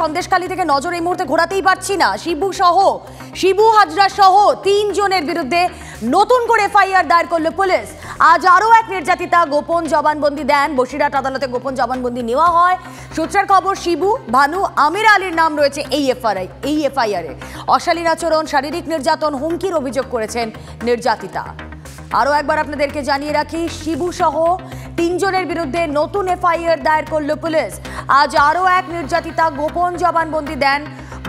সন্দেশখালী থেকে নজর এই মুহূর্তে ঘোরাতেই পারছি না। শিবু হাজরা সহ 3 জনের বিরুদ্ধে নতুন করে এফআইআর দায়ের করল পুলিশ। আজ আরও এক নির্যাতিতা গোপন জবানবন্দি দেন। বসিরহাট আদালতে গোপন জবানবন্দি নেওয়া হয়। সূত্রের খবর, শিবু, ভানু, আমির আলীর নাম রয়েছে এই এফআইআরে। অশালীন আচরণ, শারীরিক নির্যাতন, হুমকির অভিযোগ করেছেন নির্যাতিতা। আরও একবার আপনাদেরকে জানিয়ে রাখি, শিবু সহ 3 জনের বিরুদ্ধে নতুন এফআইআর দায়ের করল পুলিশ। আজ আরও এক নির্যাতিতা গোপন জবানবন্দি দেন।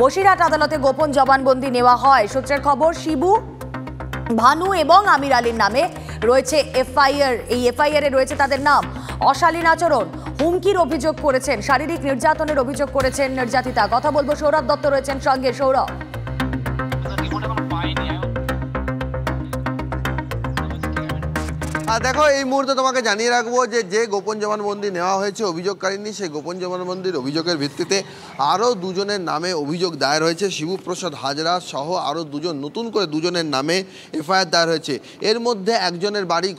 বসিরহাট আদালতে গোপন জবানবন্দি নেওয়া হয়। সূত্রের খবর, শিবু, ভানু এবং আমির আলীর নামে রয়েছে এফআইআর। এই এফআইআরে রয়েছে তাদের নাম। অশালীন আচরণ, হুমকির অভিযোগ করেছেন, শারীরিক নির্যাতনের অভিযোগ করেছেন নির্যাতিতা। কথা বলবো, সৌরভ দত্ত রয়েছেন সঙ্গে। সৌরভ, দেখো, এই মুহূর্তে তোমাকে জানিয়ে রাখবো যে গোপন জবানবন্দি নেওয়া হয়েছে অভিযোগকারিনী, সেই গোপন জবানবন্দির অভিযোগের ভিত্তিতে আরও 2 জনের নামে অভিযোগ দায়ের হয়েছে। শিবপ্রসাদ হাজরা সহ আরও 2 জন, নতুন করে 2 জনের নামে এফআইআর দায়ের হয়েছে। এর মধ্যে একজনের বাড়ি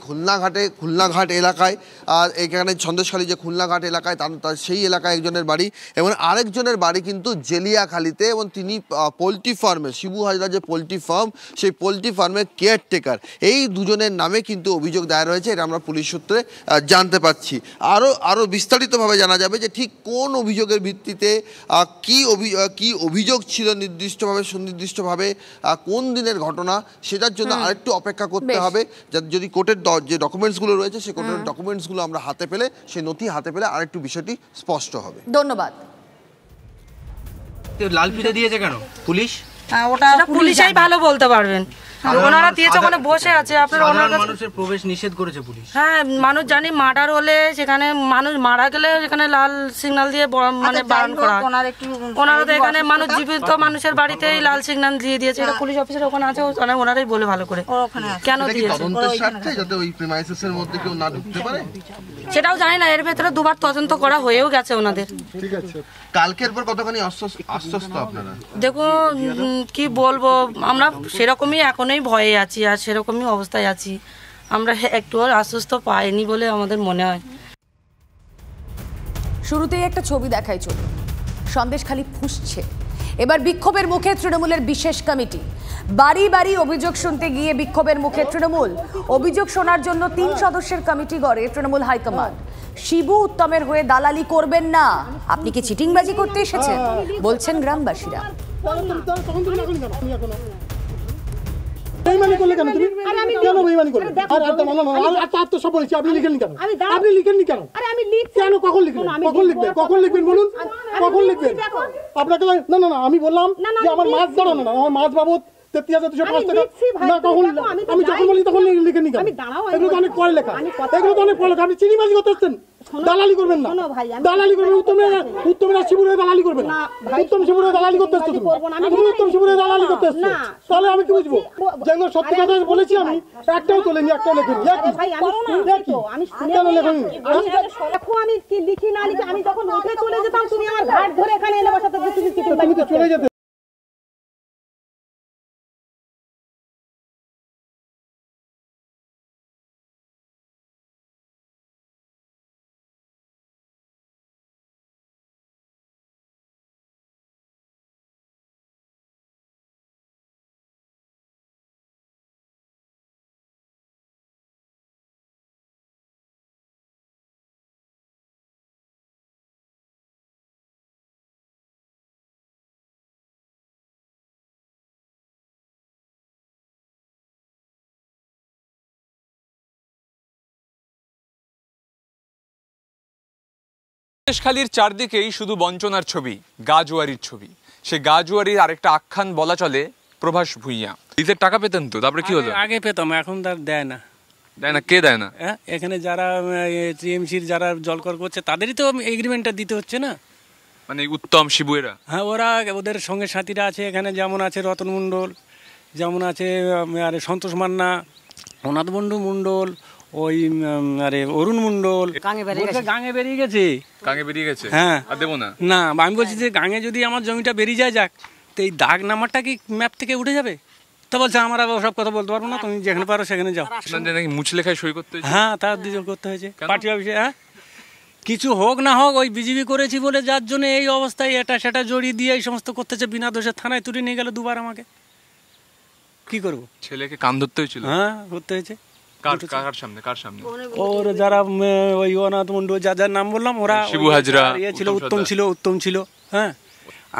খুলনাঘাট এলাকায়, আর এখানে সন্দেশখালী যে খুলনাঘাট এলাকায় তার সেই এলাকায় একজনের বাড়ি, এবং আরেকজনের বাড়ি কিন্তু জেলিয়াখালীতে, এবং তিনি পোলট্রি ফার্মে, শিবু হাজরা যে পোলট্রি ফার্ম, সেই পোলট্রি ফার্মের কেয়ারটেকার। এই 2 জনের নামে কিন্তু অভিযোগ দায়ের রয়েছে, এটা আমরা পুলিশ সূত্রে জানতে পারছি। আরও বিস্তারিতভাবে জানা যাবে যে ঠিক কোন অভিযোগের ভিত্তিতে কি অভিযোগ ছিল সুনির্দিষ্টভাবে, কোন দিনের ঘটনা, সেটার জন্য আরেকটু অপেক্ষা করতে হবে। যদি কোর্টের যে ডকুমেন্টসগুলো রয়েছে, সেই কোর্টের ডকুমেন্টসগুলো আমরা হাতে পেলে, সেই নথি হাতে পেলে আরেকটু বিষয়টি স্পষ্ট হবে। ধন্যবাদ। লাল ফিতে দিয়েছে কেন পুলিশ? ওটা পুলিশই ভালো বলতে পারবেন। ওনারা দিয়েছে, ওখানে বসে আছে। আপনারা মানুষের প্রবেশ নিষেধ করেছে পুলিশ। হ্যাঁ, মানুষ জানি মার্ডার হলে সেখানে মানুষ মারা গেলে সেখানে লাল সিগন্যাল দিয়ে মানে বারণ করা। ওনারা তো এখানে মানুষ জীবিত মানুষের বাড়িতেই লাল সিগন্যাল দিয়ে দিয়েছে। এটা পুলিশ অফিসার ওখানে আছে, ওনারাই বলে ভালো করে কেন দিয়েছে। সেটাও জানি না, এর ভেতরে 2বার তদন্ত করা হয়েও গেছে ওনাদের। ঠিক আছে, কালকের পর কতখানি আশ্বস্ত আপনারা? দেখুন কি বলবো, আমরা সেরকমই এখনই ভয়ে আছি, আর সেরকমই অবস্থায় আছি। আমরা একটু আশ্বস্ত পাইনি বলে আমাদের মনে হয়। শুরুতেই একটা ছবি দেখাই, চলুন। সন্দেশখালী ফুঁসছে। এবার বিক্ষোভের মুখে তৃণমূলের বিশেষ কমিটি। বাড়ি বাড়ি অভিযোগ শুনতে গিয়ে বিক্ষোভের মুখে তৃণমূল। অভিযোগ শোনার জন্য 3 সদস্যের কমিটি গড়ে তৃণমূল হাইকমান্ড। শিবু উত্তমের হয়ে দালালি করবেন না। আপনি কি চিটিংবাজি করতে এসেছেন, বলছেন গ্রামবাসীরা। বেইমানি করলে কেন তুমি? কেন বেইমানি করলে? আপনি লিখেননি কেন? আপনি লিখেননি কেন? কেন? কখন লিখবেন? কখন লিখবেন বলুন? কখন লিখবেন? আপনাকে না আমি বললাম যে আমার মাছ দাঁড়ানো না, আমার মাছ বাবদ 33,205 টাকা না। কখন আমি যখন বলি তখন লিখেননি কেন? এগুলো তো অনেক পরে লেখা, আপনি চিনিবাজি করতে এসছেন। দালালি করবেন না, দালালি করবেন। উত্তমের শিবুরে দালালি করবেন না। উত্তম শিবুরে দালালি করতে এসছো তুমি উত্তম শিবুরে দালালি করতে এসছো। তাহলে আমি কি বুঝবো? যেগুলো সত্যি কথা বলেছি আমি, একটাও তোলেনি, একটাও লেখেনি। কেন লেখেনি? আমি লিখি না লিখি, আমি যখন উঠে চলে যেতাম তুমি আমার ঘাট ধরে এখানে এনে বসাতে, তুমি তো চলে যেতে। সন্দেশখালীর চারদিকেই শুধু বঞ্চনার ছবি, গাজুয়ারির ছবি। সে গাজুয়ারির আরেকটা আখ্যান বলা চলে প্রভাস ভুঁইয়া। ঈদের টাকা পেতেন তো, তারপরে কি হলো? আগে পেতাম, এখন তার দেয় না। দেয় না? কে দেয় না? এখানে যারা টিএমসির যারা জলকর করছে তাদেরই তো এগ্রিমেন্টটা দিতে হচ্ছে না। মানে উত্তম শিবু এরা? হ্যাঁ, ওরা ওদের সঙ্গে সাথীরা আছে এখানে, যেমন আছে রতন মণ্ডল, যেমন আছে সন্তোষ মান্না, অনাথ বন্ধু মণ্ডল, ওই অরুণ মণ্ডল। গাঙে বেরিয়ে গেছে। হ্যাঁ, দেবো না। না, আমি বলছি যে গাঙে যদি আমার জমিটা বেরিয়ে যাক, তো এই দাগ নাম্বারটা কি ম্যাপ থেকে উঠে যাবে? তো বলছে আমরা সব কথা বলতে পারবো না, তুমি যেখানে পারো সেখানে যাও। মুছ লেখায় সই করতে? হ্যাঁ, তার করতে হয়েছে পার্টি অফিসে। হ্যাঁ, কিছু হোক না হোক ওই বিজেপি করেছি বলে যার জন্য এই অবস্থায় এটা সেটা জড়িয়ে দিয়ে এই সমস্ত করতেছে, বিনা দোষে থানায় তুলে নিয়ে গেল দুবার আমাকে। কি করব? ছেলেকে কান ধরতে হয়েছিল? হ্যাঁ ধরতে হয়েছে। কার সামনে? ওর যারা ওই অনাথ মন্ডল যার নাম বললাম ওরা, শিবু হাজরা ছিল, উত্তম ছিল। হ্যাঁ,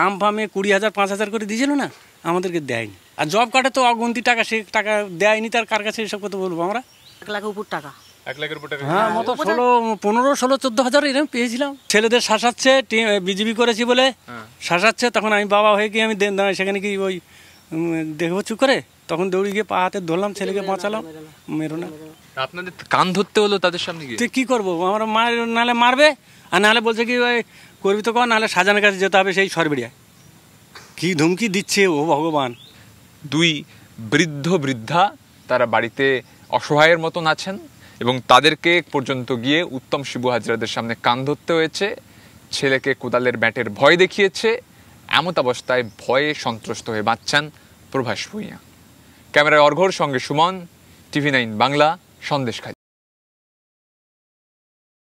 আম ফামে 20,000 5,000 করে দিয়েছিল না, আমাদেরকে দেয়নি। আর জব কার্ডে তো অগন্তি টাকা, সে টাকা দেয়নি, তার কার কাছে এসব কথা বলবো আমরা? 1 লাখের উপর টাকা। 1 লাখের উপর টাকা? হ্যাঁ, মতো 15, 16, 14,000 এরকম পেয়েছিলাম। ছেলেদের শাসাচ্ছে, বিজেপি করেছি বলে শাসাচ্ছে। তখন আমি বাবা হয়ে কি আমি সেখানে কি ওই দেখবো চুপ করে? তখন দৌড়ে গিয়ে পা হাতে ধরলাম, ছেলেকে বাঁচালাম, মেরো না। আপনাদের কান ধরতে হলো তাদের সামনে গিয়ে? তুই কি করবো? আমরা নাহলে মারবে, আর নাহলে বলছে কি ওই করবি তো কর, নাহলে সাজানের কাছে যেতে হবে, সেই সরবেড়িয়া। কি ধমকি দিচ্ছে ও ভগবান! 2 বৃদ্ধা তারা বাড়িতে অসহায়ের মতন আছেন এবং তাদেরকে পর্যন্ত গিয়ে উত্তম শিবু হাজরাদের সামনে কান ধরতে হয়েছে। ছেলেকে কোদালের ব্যাটের ভয় দেখিয়েছে। এমত অবস্থায় ভয়ে সন্ত্রস্ত হয়ে বাঁচছেন প্রভাস ভূঁইয়া। ক্যামেরায় অর্ঘর সঙ্গে সুমন, TV9 বাংলা, সন্দেশখালী।